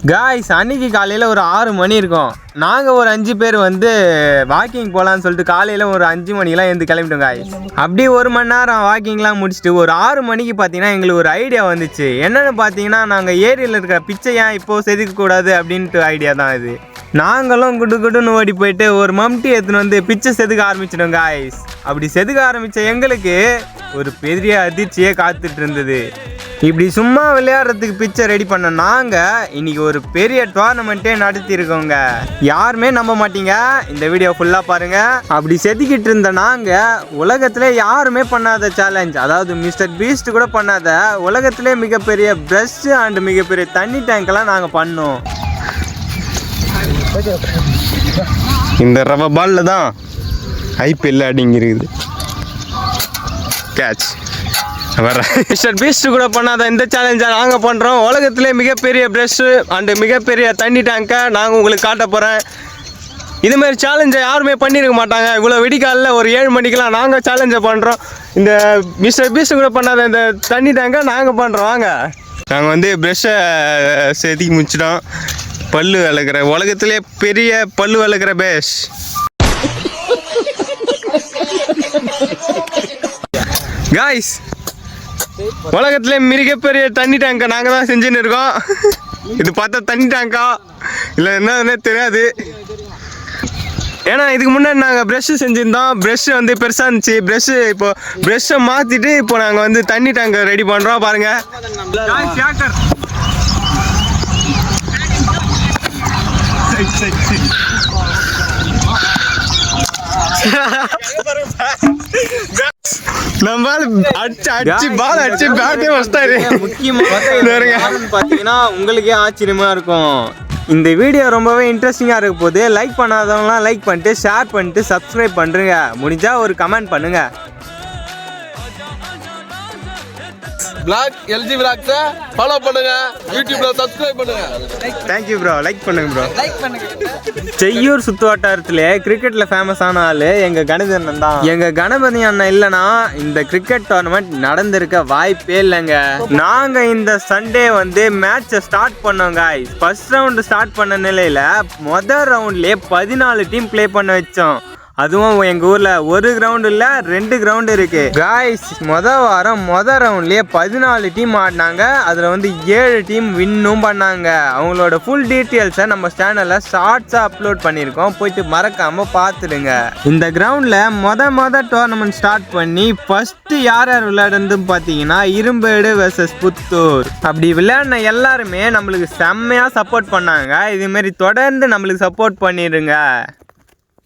Guys அன்னைக்கு காலையில் ஒரு 6 மணி இருக்கும். நாங்கள் ஒரு 5 பேர் வந்து வாக்கிங் போகலான்னு சொல்லிட்டு காலையில் ஒரு 5 மணிக்கெலாம் எழுந்து கிளம்பிட்டோம் காய்ஸ். அப்படி 1 மணி நேரம் வாக்கிங்லாம் முடிச்சுட்டு ஒரு 6 மணிக்கு பார்த்தீங்கன்னா எங்களுக்கு ஒரு ஐடியா வந்துச்சு. என்னென்னு பார்த்தீங்கன்னா நாங்கள் ஏரியில் இருக்கிற பிச்சை ஏன் இப்போது செதுக்கக்கூடாது அப்படின்ட்டு ஐடியா தான் இது. நாங்களும் குடுன்னு ஓடி போயிட்டு ஒரு மம்டி எடுத்துன்னு வந்து பிச்சை செதுக்க ஆரம்பிச்சிட்டோம் காய்ஸ். அப்படி செதுக்க ஆரம்பித்த எங்களுக்கு ஒரு பெரிய அதிர்ச்சியே காத்துட்டு இருந்தது. இப்படி சும்மா விளையாடுறதுக்கு பிச்சை ரெடி பண்ண நாங்கள் இன்னைக்கு ஒரு பெரிய டோர்னமெண்ட்டே நடத்தியிருக்கோங்க. யாருமே நம்ப மாட்டீங்க, இந்த வீடியோ ஃபுல்லாக பாருங்கள். அப்படி செதுக்கிட்டு இருந்த நாங்கள் உலகத்திலே யாருமே பண்ணாத சேலஞ்ச், அதாவது மிஸ்டர் பீஸ்ட் கூட பண்ணாத உலகத்திலே மிகப்பெரிய ப்ரஷ் அண்ட் மிகப்பெரிய தண்ணி டேங்கெல்லாம் நாங்கள் பண்ணோம். இந்த ரவ பாலில் தான் ஐபிஎல் அடிங்கிருக்குது. கேட்ச் வர மிஸ்டர் பீஸ்ட் கூட பண்ணாத இந்த சேலஞ்சை நாங்கள் பண்ணுறோம். உலகத்திலே மிகப்பெரிய ப்ரஷ்ஷு அண்டு மிகப்பெரிய தண்ணி டேங்கை நாங்கள் உங்களுக்கு காட்ட போகிறேன். இதுமாரி சேலஞ்சை யாருமே பண்ணியிருக்க மாட்டாங்க. இவ்வளோ விடிக்காலில் ஒரு 7 மணிக்கெலாம் நாங்கள் சேலஞ்சை பண்ணுறோம். இந்த மிஸ்டர் பீஸ்ட் கூட பண்ணாத இந்த தண்ணி டேங்கை நாங்கள் பண்ணுறோம். வாங்க, நாங்கள் வந்து ப்ரெஷ்ஷை செதுக்கி முடிச்சிட்டோம். பல்லு விளக்குற உலகத்திலே பெரிய பல்லு விளக்குற பேஷ். காய்ஸ் உலகத்திலே மிகப்பெரிய தண்ணி டேங்கை நாங்கள் தான் செஞ்சுன்னு இருக்கோம். இது பார்த்தா தண்ணி டேங்கா இல்லை என்னன்னே தெரியாது. ஏன்னா இதுக்கு முன்னாடி நாங்கள் ப்ரெஷ்ஷு செஞ்சுருந்தோம். ப்ரெஷ்ஷு வந்து பெருசாக இருந்துச்சு. இப்போ ப்ரெஷ்ஷை மாற்றிட்டு இப்போ நாங்கள் வந்து தண்ணி டேங்கை ரெடி பண்ணுறோம். பாருங்கள், உங்களுக்கே ஆச்சரியமா இருக்கும். இந்த வீடியோ ரொம்பவே இன்ட்ரெஸ்டிங்காக இருக்க போது. லைக் பண்ணாதவங்களாம் லைக் பண்ணிட்டு ஷேர் பண்ணிட்டு சப்ஸ்கிரைப் பண்ணுறீங்க. முடிஞ்சா ஒரு கமெண்ட் பண்ணுங்க. Vlog LG Vlogs ஃபாலோ பண்ணுங்க, யூடியூப்ல சப்ஸ்கிரைப் பண்ணுங்க. Thank you bro. லைக் பண்ணுங்க bro. செய்யூர் சுத்து வட்டாரத்திலே கிரிக்கெட்ல ஃபேமஸான ஆளு எங்க கணபதி அண்ணன் தான். எங்க கணபதி அண்ணன் இல்லைன்னா இந்த கிரிக்கெட் டோர்னமெண்ட் நடந்திருக்க வாய்ப்பே இல்லைங்க. நாங்க இந்த சண்டே வந்து மேட்சை ஸ்டார்ட் பண்ணோம் காய்ஸ். ஃபர்ஸ்ட் ரவுண்டு ஸ்டார்ட் பண்ண நிலையில முதல் ரவுண்ட்லேயே 14 டீம் ப்ளே பண்ண வச்சோம். அதுவும் எங்கள் ஊரில் ஒரு கிரவுண்டு இல்லை 2 கிரவுண்டு இருக்குது காய்ஸ். மொதல் ரவுண்ட்லேயே 14 டீம் ஆடினாங்க. அதில் வந்து 7 டீம் வின்னும் பண்ணாங்க. அவங்களோட ஃபுல் டீட்டெயில்ஸை நம்ம சேனலில் ஷார்ட்ஸாக அப்லோட் பண்ணியிருக்கோம், போயிட்டு மறக்காமல் பார்த்துடுங்க. இந்த கிரவுண்டில் மொதல் டோர்னமெண்ட் ஸ்டார்ட் பண்ணி ஃபஸ்ட்டு யார் விளையாடுன்னு பார்த்தீங்கன்னா இரும்பேடு வெர்சஸ் புத்தூர். அப்படி விளையாடின எல்லாருமே நம்மளுக்கு செம்மையாக சப்போர்ட் பண்ணாங்க. இதுமாரி தொடர்ந்து நம்மளுக்கு சப்போர்ட் பண்ணிடுங்க.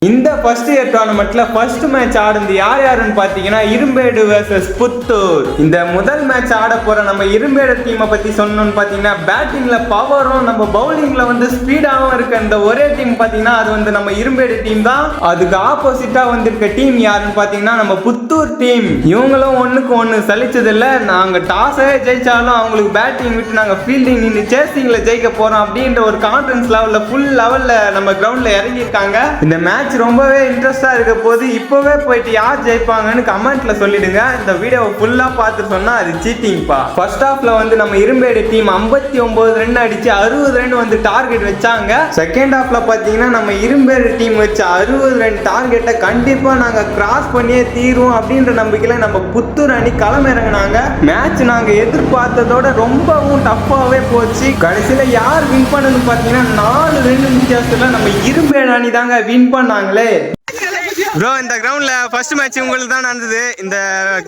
இந்த ஃபர்ஸ்ட் இயர் டோர்னமெண்ட்ல ஃபர்ஸ்ட் மேட்ச் ஆடுது யாருன்னு பார்த்தீங்கன்னா இரும்பேடு வெர்சஸ் புத்தூர். இந்த முதல் மேட்ச் ஆட போற நம்ம இரும்பேடு டீமை பத்தி சொன்னோம்னு பார்த்தீங்கன்னா பேட்டிங்ல பவரும் நம்ம பவுலிங்ல வந்து ஸ்பீடாகவும் இருக்க இந்த ஒரே டீம் பார்த்தீங்கன்னா அது வந்து நம்ம இரும்பேடு டீம் தான். அதுக்கு ஆப்போசிட்டா வந்திருக்க டீம் யாருன்னு பார்த்தீங்கன்னா நம்ம புத்தூர் டீம். இவங்களும் ஒன்றுக்கு ஒன்று சலிச்சதில்லை. நாங்கள் டாஸே ஜெயிச்சாலும் அவங்களுக்கு பேட்டிங் விட்டு நாங்கள் ஃபீல்டிங் நின்று சேசிங்ல ஜெயிக்க போறோம் அப்படின்ற ஒரு கான்ஃபிடன்ஸ் லெவலில் ஃபுல் லெவலில் நம்ம கிரவுண்ட்ல இறங்கியிருக்காங்க. இந்த மேட்ச் ரொம்பவே இன்ட்ரெஸ்டா இருக்க போது. இப்பவே போயிட்டு யார் ஜெயிப்பாங்கன்னு கமெண்ட்ல சொல்லிடுங்க. இந்த வீடியோவை ஃபுல்லா பார்த்து சொன்னா அது சீட்டிங்ப்பா. ஃபர்ஸ்ட் ஹாஃப்ல வந்து நம்ம இரும்பேடு டீம் 59 ரன் அடிச்சு 60 ரன் வந்து டார்கெட் வச்சாங்க. செகண்ட் ஹாஃப்ல பாத்தீங்கன்னா நம்ம இரும்பேடு டீம் வச்ச 60 ரன் டார்கெட்டை கண்டிப்பா நாங்க கிராஸ் பண்ணியே தீருவோம் அப்படின்ற நம்பிக்கையில நம்ம புத்தூர் அணி களமிறங்கினாங்க. மேட்ச் நாங்க எதிர்பார்த்ததோட ரொம்பவும் டஃப்பாவே போச்சு. கடைசியில யார் வின் பண்ணதுன்னு பாத்தீங்கன்னா 4 ரன் வித்தியாசத்துல நம்ம இரும்பேடு அணி தாங்க வின் பண்ணாங்க. ப்ரோ இந்த கிரவுண்ட்ல ஃபர்ஸ்ட் மேட்ச் உங்களுக்கு தான் நடந்தது. இந்த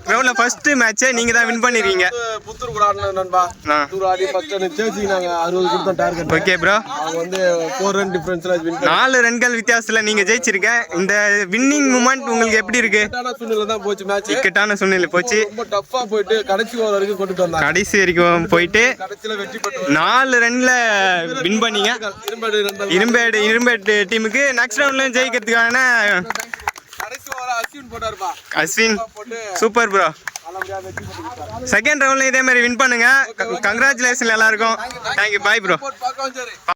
கிரவுண்ட்ல ஃபர்ஸ்ட் மேட்ச் நீங்க தான் வின் பண்ணிருக்கீங்க. புத்தூர் கூட ஆடுன நண்பா. புத்தூர் ஆடி ஃபர்ஸ்ட் சேசிங் நாங்க 60 கொடுத்தோம் டார்கெட். Okay bro. அவங்க வந்து 4 ரன் டிஃபரன்ஸ்ல வின் பண்ணாங்க. 4 ரன்கள் வித்தியாசத்துல நீங்க ஜெயிச்சிருக்க. இந்த வின்னிங் மூமெண்ட் உங்களுக்கு எப்படி இருக்கு? இக்கட்டான சூழ்நிலை தான் போச்சு மேட்ச். இக்கட்டான சூழ்நிலை போச்சு. ரொம்ப டஃப்பா போயிட்டு கடைசி ஓவர் வரைக்கும் கொண்டுட்டு வந்தாங்க. கடைசி வரைக்கும் போயிட்டு கடைசில வெற்றி பெற்றோம். 4 ரன்ல வின் பண்ணீங்க. இரும்பேடு டீமுக்கு நெக்ஸ்ட் ரவுண்ட்ல ஜெயிக்கிறதுக்கான கடைசி ஓவர் அஸ்வின் போட்டாருப்பா. Ashwin super bro. செகண்ட் ரவுண்ட்ல இதே மாதிரி வின் பண்ணுங்க. கங்க்ராச்சுலேஷன் எல்லாருக்கும். தேங்க்யூ. Bye bro.